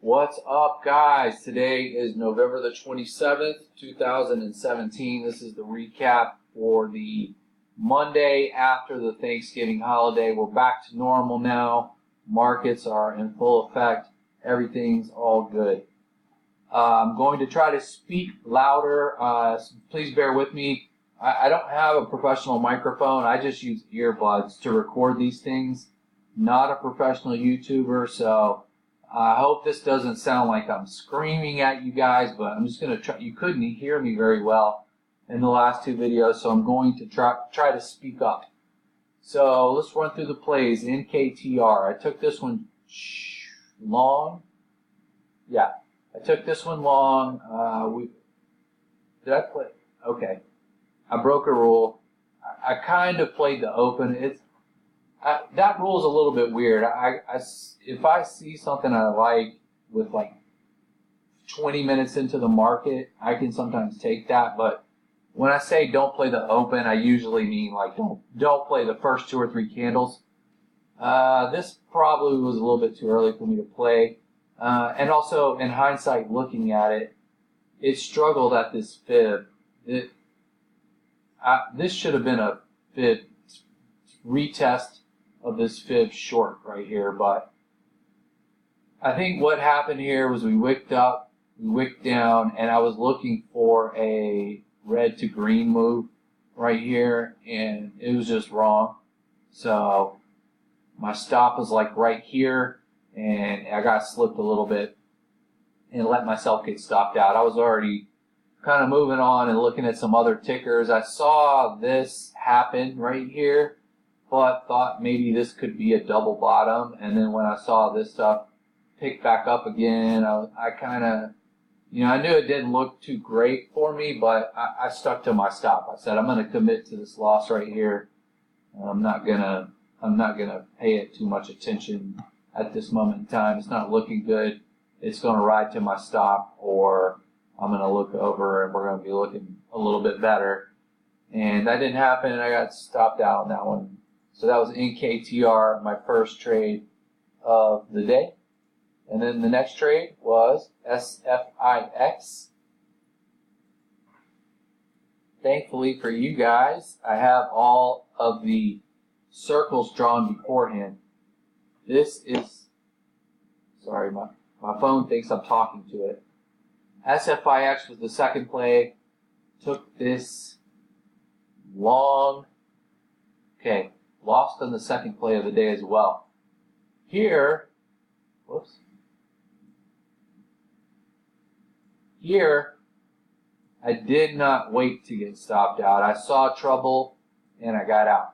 What's up, guys? Today is November the 27th, 2017. This is the recap for the Monday after the Thanksgiving holiday. We're back to normal now. Markets are in full effect. Everything's all good. I'm going to try to speak louder. Please bear with me. I don't have a professional microphone. I just use earbuds to record these things. Not a professional YouTuber, so I hope this doesn't sound like I'm screaming at you guys, but I'm just going to try. You couldn't hear me very well in the last two videos, so I'm going to try to speak up. So let's run through the plays. NKTR. I took this one long. Yeah, I took this one long. Did I play? Okay. I broke a rule. I kind of played the open. That rule is a little bit weird. If I see something I like with like 20 minutes into the market, I can sometimes take that. But when I say don't play the open, I usually mean like don't play the first two or three candles. This probably was a little bit too early for me to play. And also, in hindsight, looking at it, it struggled at this fib. This should have been a fib retest of this fib short right here, but I think what happened here was we wicked up, we wicked down, and I was looking for a red to green move right here, and it was just wrong. So my stop was like right here, and I got slipped a little bit and let myself get stopped out. I was already kind of moving on and looking at some other tickers. I saw this happen right here, but thought maybe this could be a double bottom. And then when I saw this stuff pick back up again, I kind of, I knew it didn't look too great for me, but I stuck to my stop. I said, I'm going to commit to this loss right here. I'm not gonna pay it too much attention at this moment in time. It's not looking good. It's going to ride to my stop, or I'm going to look over and we're going to be looking a little bit better. And that didn't happen, and I got stopped out on that one. So that was NKTR, my first trade of the day. And then the next trade was SFIX. Thankfully for you guys, I have all of the circles drawn beforehand. This is, sorry, my phone thinks I'm talking to it. SFIX was the second play. Took this long. Okay, lost on the second play of the day as well. Here, I did not wait to get stopped out. I saw trouble and I got out.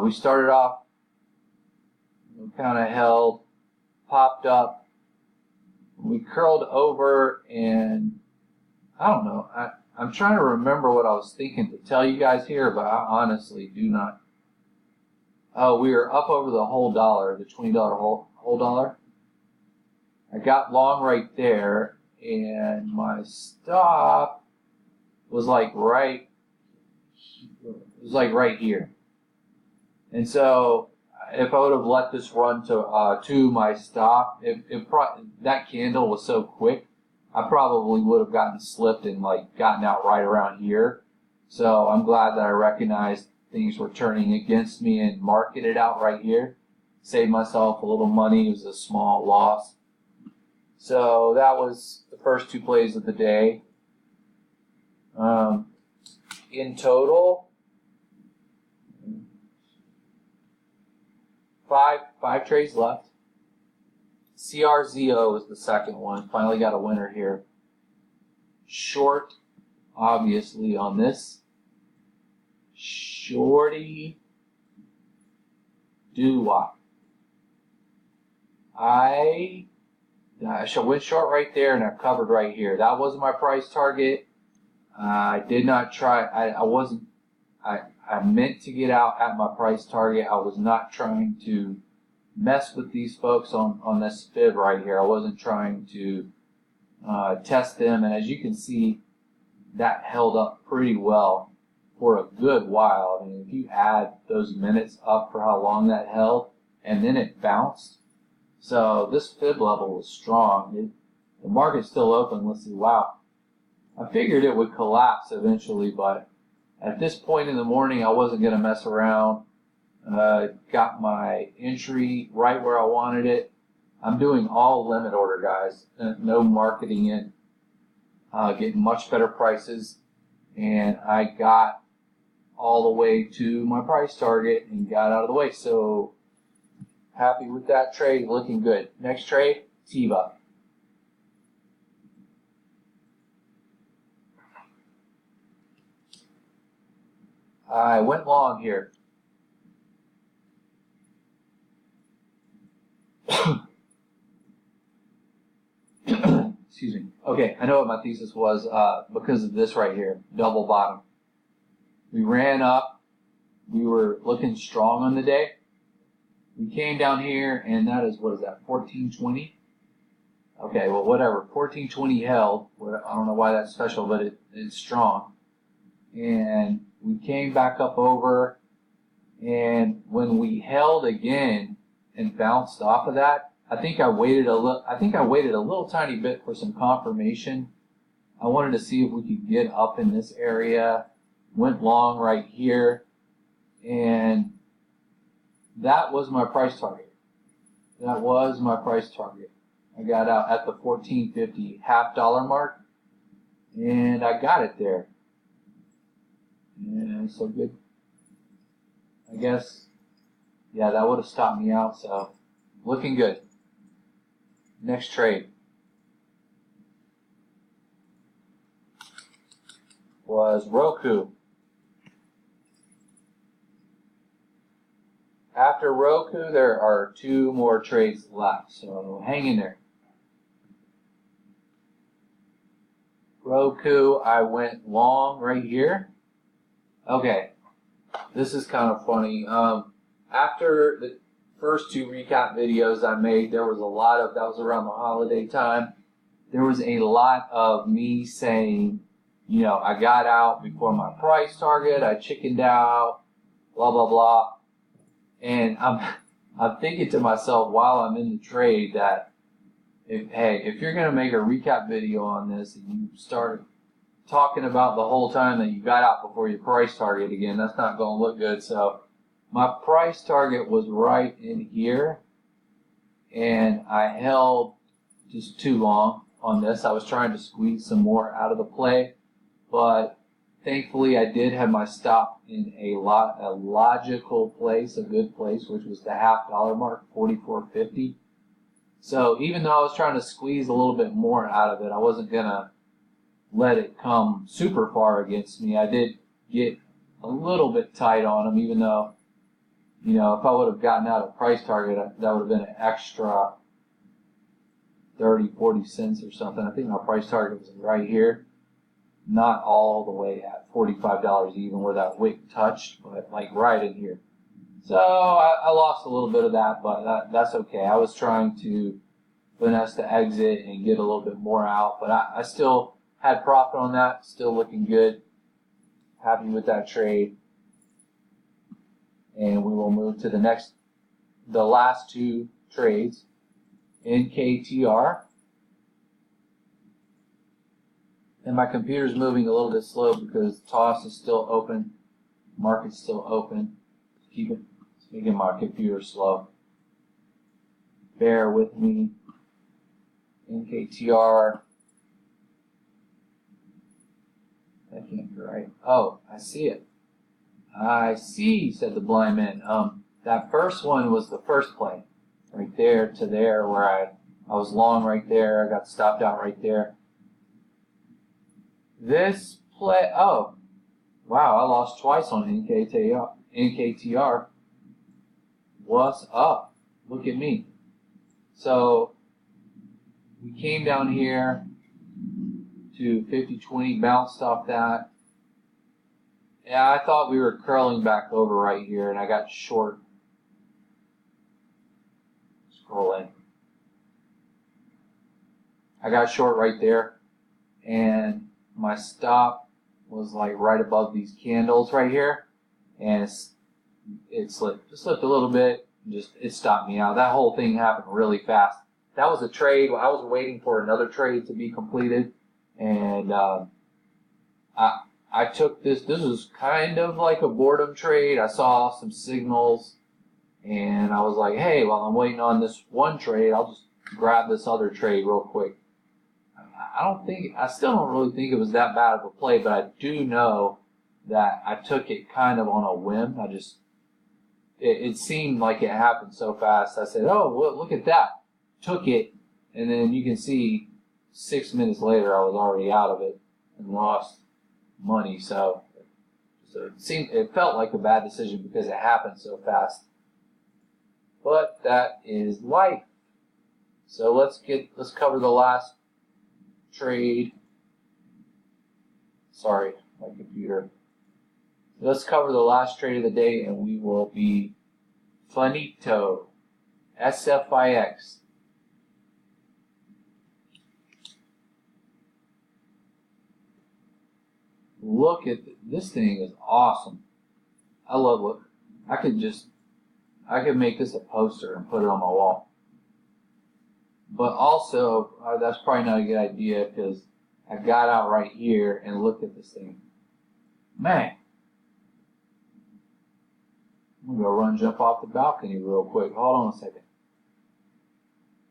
We started off, kind of held, popped up. We curled over, and I don't know. I'm trying to remember what I was thinking to tell you guys here, but I honestly do not. Oh, we were up over the whole dollar, the $20 whole dollar. I got long right there, and my stop was like right here. And so if I would have let this run to my stop, that candle was so quick, I probably would have gotten slipped and gotten out right around here. So I'm glad that I recognized things were turning against me and marketed out right here. Saved myself a little money. It was a small loss. So that was the first two plays of the day. In total, five trades left. CRZO is the second one. Finally got a winner here. Short, obviously, on this. Shorty doo-wop. I went short right there, and I covered right here. That wasn't my price target. I did not try. I meant to get out at my price target. I was not trying to mess with these folks on this fib right here. I wasn't trying to test them. And as you can see, that held up pretty well for a good while. I mean, if you add those minutes up for how long that held, and then it bounced, So this fib level was strong. The market's still open. Let's see. Wow. I figured it would collapse eventually, but at this point in the morning, I wasn't going to mess around. Got my entry right where I wanted it. I'm doing all limit order, guys. No marketing in. Getting much better prices. And I got all the way to my price target and got out of the way. So happy with that trade, looking good. Next trade, Tiva. I went long here. Excuse me. Okay, I know what my thesis was because of this right here, double bottom. We ran up. We were looking strong on the day. We came down here, and that is, what is that, 1420? Okay, well, whatever. 1420 held. I don't know why that's special, but it's strong. And we came back up over, and when we held again and bounced off of that, I think I waited a little tiny bit for some confirmation. I wanted to see if we could get up in this area. Went long right here, and that was my price target. That was my price target. I got out at the 14.50 half-dollar mark, and I got it there. And so good. I guess, yeah, that would have stopped me out. So looking good. Next trade was Roku. After Roku, there are 2 more trades left, so hang in there. Roku, I went long right here. Okay, this is kind of funny. After the first 2 recap videos I made, there was a lot of, that was around the holiday time, there was a lot of me saying, you know, I got out before my price target, I chickened out, blah, blah, blah. And I'm thinking to myself while I'm in the trade that if you're going to make a recap video on this and you start talking about the whole time that you got out before your price target again, that's not going to look good. So my price target was right in here, and I held just too long on this. I was trying to squeeze some more out of the play, but thankfully I did have my stop in a logical place, a good place, which was the half-dollar mark, 44.50. So even though I was trying to squeeze a little bit more out of it, I wasn't going to let it come super far against me. I did get a little bit tight on them, even though, you know, if I would have gotten out of price target, that would have been an extra 30, 40 cents or something. I think my price target was right here. Not all the way at $45 even where that wick touched, but like right in here. So I lost a little bit of that, but that's okay. I was trying to finesse the exit and get a little bit more out, but I still had profit on that, still looking good. Happy with that trade. And we will move to the last 2 trades. NKTR. And my computer's moving a little bit slow because TOS is still open, market's still open. It's making my computer slow. Bear with me. NKTR. That can't be right. Oh, I see it. I see, said the blind man. That first one was the first play. Right there to there where I was long right there. I got stopped out right there. This play, oh, wow, I lost twice on NKTR. What's up? Look at me. So we came down here to 50.20, bounced off that. Yeah, I thought we were curling back over right here, and I got short. Scroll in. I got short right there, and my stop was like right above these candles right here, and it slipped. Just slipped a little bit, it stopped me out. That whole thing happened really fast. That was a trade. I was waiting for another trade to be completed, and I took this. This was kind of like a boredom trade. I saw some signals, and I was like, hey, while I'm waiting on this one trade, I'll just grab this other trade real quick. I still don't really think it was that bad of a play, but I do know that I took it kind of on a whim. It seemed like it happened so fast. I said, oh, well, look at that. Took it, and then you can see 6 minutes later I was already out of it and lost money. So it felt like a bad decision because it happened so fast. But that is life. So let's cover the last trade. Sorry, my computer. Let's cover the last trade of the day, and we will be finito. SFIX. Look at this thing is awesome. I love it. I could make this a poster and put it on my wall. But also, that's probably not a good idea because I got out right here and looked at this thing. Man. I'm going to jump off the balcony real quick. Hold on a second.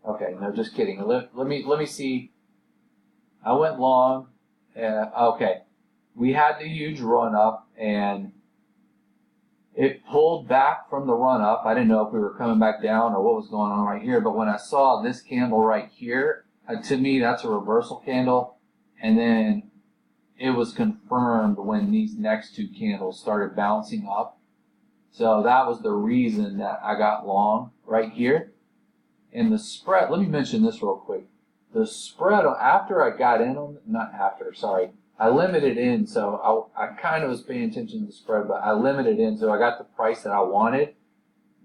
Okay, no, just kidding. Let me see. I went long. Okay. We had the huge run up, and it pulled back from the run up. I didn't know if we were coming back down or what was going on right here, but when I saw this candle right here, to me that's a reversal candle, and then it was confirmed when these next two candles started bouncing up. So that was the reason that I got long right here. And the spread, let me mention this real quick. The spread, after I got in on, not after, sorry, I limited in, so I kind of was paying attention to the spread, but I limited in, so I got the price that I wanted.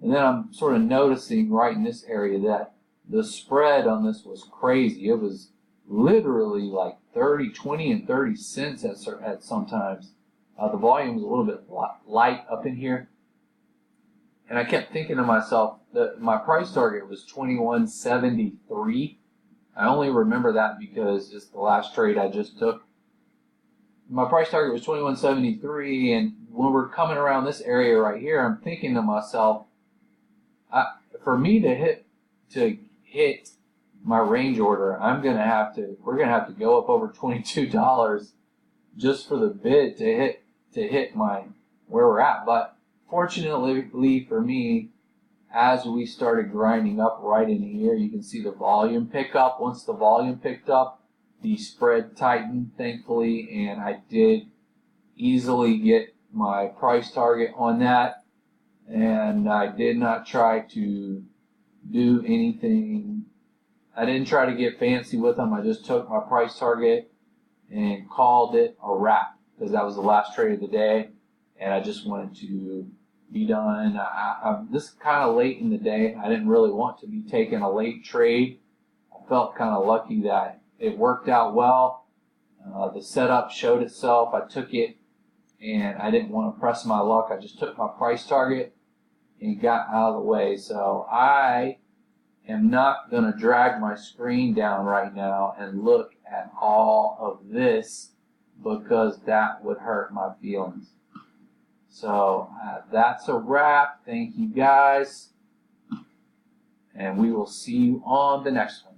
And then I'm sort of noticing right in this area that the spread on this was crazy. It was literally like 20 and 30 cents at sometimes. The volume was a little bit light up in here. And I kept thinking to myself that my price target was $21.73. I only remember that because it's the last trade I just took. My price target was $21.73, and when we're coming around this area right here, I'm thinking to myself, for me to hit my range order, we're gonna have to go up over $22 just for the bid to hit where we're at. But fortunately for me, as we started grinding up right in here, you can see the volume pick up. Once the volume picked up, the spread tightened, thankfully, and I did easily get my price target on that. And I did not try to do anything. I didn't try to get fancy with them. I just took my price target and called it a wrap because that was the last trade of the day, and I just wanted to be done. This is kind of late in the day. I didn't really want to be taking a late trade. I felt kind of lucky that it worked out well. The setup showed itself. I took it, and I didn't want to press my luck. I just took my price target and got out of the way. So I am not going to drag my screen down right now and look at all of this because that would hurt my feelings. So that's a wrap. Thank you guys, and we will see you on the next one.